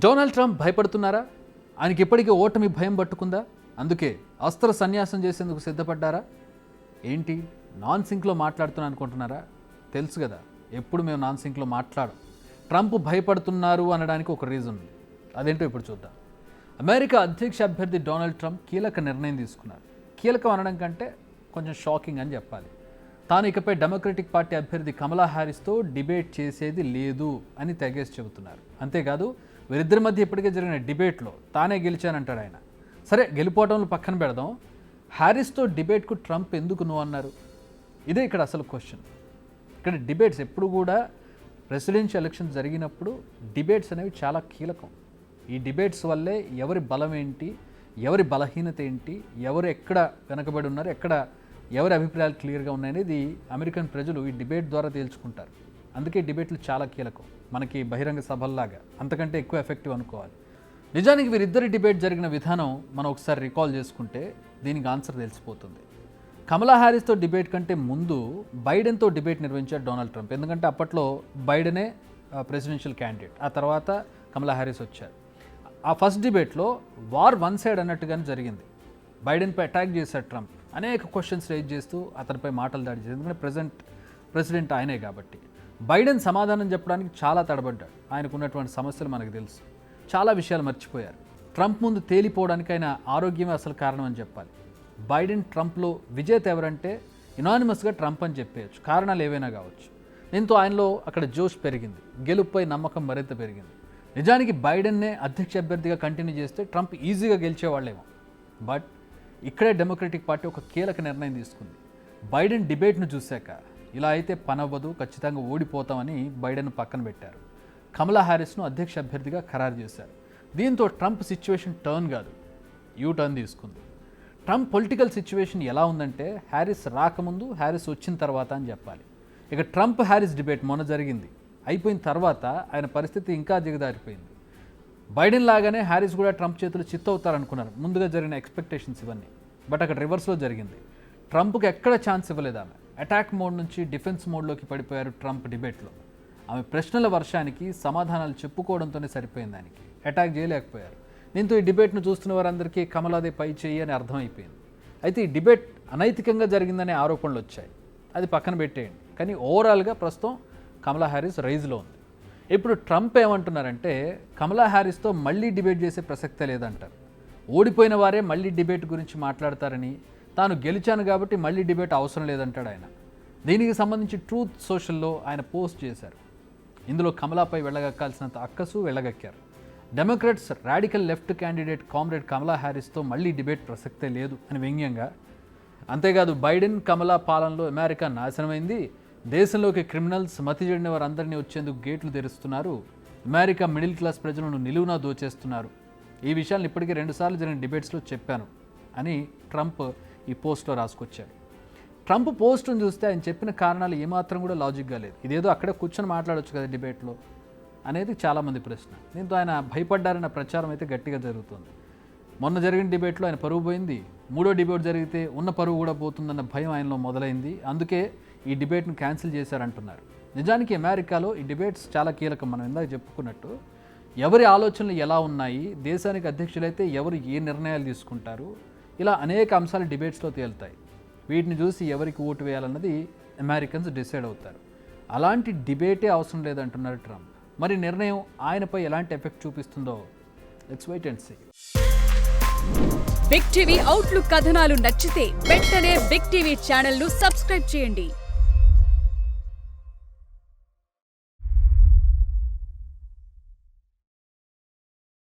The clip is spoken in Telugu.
Donald Trump భయపడుతున్నారా? ఆయనకి ఇప్పటికీ ఓటమి భయం పట్టుకుందా? అందుకే అస్త్ర సన్యాసం చేసేందుకు సిద్ధపడ్డారా? ఏంటి నాన్ సింక్లో మాట్లాడుతున్నా అనుకుంటున్నారా? తెలుసు కదా, ఎప్పుడు మేము నాన్ సింక్లో మాట్లాడం. ట్రంప్ భయపడుతున్నారు అనడానికి ఒక రీజన్ ఉంది. అదేంటో ఇప్పుడు చూద్దాం. అమెరికా అధ్యక్ష అభ్యర్థి డొనాల్డ్ ట్రంప్ కీలక నిర్ణయం తీసుకున్నారు. కీలకం అనడం కంటే కొంచెం షాకింగ్ అని చెప్పాలి. తాను ఇకపై డెమోక్రటిక్ పార్టీ అభ్యర్థి కమలా హ్యారిస్తో డిబేట్ చేసేది లేదు అని తెగేసి చెబుతున్నారు. అంతేకాదు, వీరిద్దరి మధ్య ఇప్పటికే జరిగిన డిబేట్లో తానే గెలిచానంటాడు ఆయన. సరే, గెలిపోవడంలో పక్కన పెడదాం. హ్యారిస్తో డిబేట్కు ట్రంప్ ఎందుకు నో అన్నారు? ఇదే ఇక్కడ అసలు క్వశ్చన్. ఇక్కడ డిబేట్స్ ఎప్పుడు కూడా ప్రెసిడెన్షియల్ ఎలక్షన్ జరిగినప్పుడు డిబేట్స్ అనేవి చాలా కీలకం. ఈ డిబేట్స్ వల్లే ఎవరి బలం ఏంటి, ఎవరి బలహీనత ఏంటి, ఎవరు ఎక్కడ వెనకబడి ఉన్నారు, ఎక్కడ ఎవరి అభిప్రాయాలు క్లియర్గా ఉన్నాయనేది అమెరికన్ ప్రజలు ఈ డిబేట్ ద్వారా తేల్చుకుంటారు. అందుకే డిబేట్లు చాలా కీలకం. మనకి బహిరంగ సభల్లాగా అంతకంటే ఎక్కువ ఎఫెక్టివ్ అనుకోవాలి. నిజానికి వీరిద్దరి డిబేట్ జరిగిన విధానం మనం ఒకసారి రికాల్ చేసుకుంటే దీనికి ఆన్సర్ తెలిసిపోతుంది. కమలా హ్యారిస్తో డిబేట్ కంటే ముందు బైడెన్తో డిబేట్ నిర్వహించారు డొనాల్డ్ ట్రంప్. ఎందుకంటే అప్పట్లో బైడెనే ప్రెసిడెన్షియల్ క్యాండిడేట్, ఆ తర్వాత కమలా హ్యారిస్ వచ్చారు. ఆ ఫస్ట్ డిబేట్లో వార్ వన్ సైడ్ అన్నట్టుగానే జరిగింది. బైడెన్పై అటాక్ చేశారు ట్రంప్, అనేక క్వశ్చన్స్ రేజ్ చేస్తూ అతనిపై మాటలు దాడి చేశారు. ఎందుకంటే ప్రెసిడెంట్ ఆయనే కాబట్టి. బైడెన్ సమాధానం చెప్పడానికి చాలా తడబడ్డాడు. ఆయనకు ఉన్నటువంటి సమస్యలు మనకు తెలుసు. చాలా విషయాలు మర్చిపోయారు. ట్రంప్ ముందు తేలిపోవడానికి ఆయన ఆరోగ్యమే అసలు కారణం అని చెప్పాలి. బైడెన్ ట్రంప్లో విజేత ఎవరంటే యునానిమస్గా ట్రంప్ అని చెప్పేయచ్చు. కారణాలు ఏవైనా కావచ్చు. దీంతో ఆయనలో అక్కడ జోష్ పెరిగింది, గెలుపుపై నమ్మకం మరింత పెరిగింది. నిజానికి బైడెన్నే అధ్యక్ష అభ్యర్థిగా కంటిన్యూ చేస్తే ట్రంప్ ఈజీగా గెలిచేవాళ్ళేమో. బట్ ఇక్కడే డెమోక్రటిక్ పార్టీ ఒక కీలక నిర్ణయం తీసుకుంది. బైడెన్ డిబేట్ను చూశాక ఇలా అయితే పనవ్వదు, ఖచ్చితంగా ఓడిపోతామని బైడెన్ పక్కన పెట్టారు. కమలా హ్యారిస్ను అధ్యక్ష అభ్యర్థిగా ఖరారు చేశారు. దీంతో ట్రంప్ సిచ్యువేషన్ టర్న్ కాదు, యూ టర్న్ తీసుకుంది. ట్రంప్ పొలిటికల్ సిచ్యువేషన్ ఎలా ఉందంటే హ్యారిస్ రాకముందు, హ్యారిస్ వచ్చిన తర్వాత అని చెప్పాలి. ఇక ట్రంప్ హ్యారిస్ డిబేట్ మొన్న జరిగింది, అయిపోయిన తర్వాత ఆయన పరిస్థితి ఇంకా దిగదారిపోయింది. బైడెన్ లాగానే హ్యారిస్ కూడా ట్రంప్ చేతులు చిత్తవుతారనుకున్నారు, ముందుగా జరిగిన ఎక్స్పెక్టేషన్స్ ఇవన్నీ. బట్ అక్కడ రివర్స్లో జరిగింది. ట్రంప్కి ఎక్కడ ఛాన్స్ ఇవ్వలేదు. ఆమె అటాక్ మోడ్ నుంచి డిఫెన్స్ మోడ్లోకి పడిపోయారు ట్రంప్ డిబేట్లో. ఆమె ప్రశ్నల వర్షానికి సమాధానాలు చెప్పుకోవడంతోనే సరిపోయింది, దానికి అటాక్ చేయలేకపోయారు. దీంతో ఈ డిబేట్ను చూస్తున్న వారందరికీ కమలాదే పై చేయి అని అర్థమైపోయింది. అయితే ఈ డిబేట్ అనైతికంగా జరిగిందనే ఆరోపణలు వచ్చాయి, అది పక్కన పెట్టేయండి. కానీ ఓవరాల్గా ప్రస్తుతం కమలా హ్యారిస్ రైజ్లో ఉంది. ఇప్పుడు ట్రంప్ ఏమంటున్నారంటే కమలా హ్యారిస్తో మళ్ళీ డిబేట్ చేసే ప్రసక్తే లేదంటారు. ఓడిపోయిన వారే మళ్ళీ డిబేట్ గురించి మాట్లాడతారని, తాను గెలిచాను కాబట్టి మళ్ళీ డిబేట్ అవసరం లేదంటాడు ఆయన. దీనికి సంబంధించి ట్రూత్ సోషల్లో ఆయన పోస్ట్ చేశారు. ఇందులో కమలాపై వెళ్ళగక్కాల్సినంత అక్కసు వెళ్ళగక్కారు. Democrats radical left candidate comrade Kamala హ్యారిస్తో మళ్ళీ డిబేట్ ప్రసక్తే లేదు అని వ్యంగ్యంగా. అంతేకాదు, బైడెన్ కమలా పాలనలో అమెరికా నాశనమైంది, దేశంలోకి క్రిమినల్స్, మతి చెడిన వారందరినీ వచ్చేందుకు గేట్లు తెరుస్తున్నారు, అమెరికా మిడిల్ క్లాస్ ప్రజలను నిలువునా దోచేస్తున్నారు. ఈ విషయాలను ఇప్పటికే 2 సార్లు జరిగిన డిబేట్స్లో చెప్పాను అని ట్రంప్ ఈ పోస్ట్లో రాసుకొచ్చాడు. ట్రంప్ పోస్టును చూస్తే ఆయన చెప్పిన కారణాలు ఏమాత్రం కూడా లాజిక్గా లేదు. ఇదేదో అక్కడే కూర్చొని మాట్లాడొచ్చు కదా డిబేట్లో అనేది చాలామంది ప్రశ్న. దీంతో ఆయన భయపడ్డారన్న ప్రచారం అయితే గట్టిగా జరుగుతుంది. మొన్న జరిగిన డిబేట్లో ఆయన పరువు పోయింది, 3వ డిబేట్ జరిగితే ఉన్న పరువు కూడా పోతుందన్న భయం ఆయనలో మొదలైంది. అందుకే ఈ డిబేట్ను క్యాన్సిల్ చేశారంటున్నారు. నిజానికి అమెరికాలో ఈ డిబేట్స్ చాలా కీలకం. మనం ఇందాక చెప్పుకున్నట్టు ఎవరి ఆలోచనలు ఎలా ఉన్నాయి, దేశానికి అధ్యక్షులైతే ఎవరు ఏ నిర్ణయాలు తీసుకుంటారు, ఇలా అనేక అంశాలు డిబేట్స్లో తేలుతాయి. వీటిని చూసి ఎవరికి ఓటు వేయాలన్నది అమెరికన్స్ డిసైడ్ అవుతారు. అలాంటి డిబేటే అవసరం లేదంటున్నారు ట్రంప్. మరి నిర్ణయం ఆయనపై ఎలాంటి ఎఫెక్ట్ చూపిస్తుందో let's wait and see. Big TV outlook కథనాలు నచ్చితే వెంటనే బిగ్ టీవీ ఛానల్ ను సబ్స్క్రైబ్ చేయండి.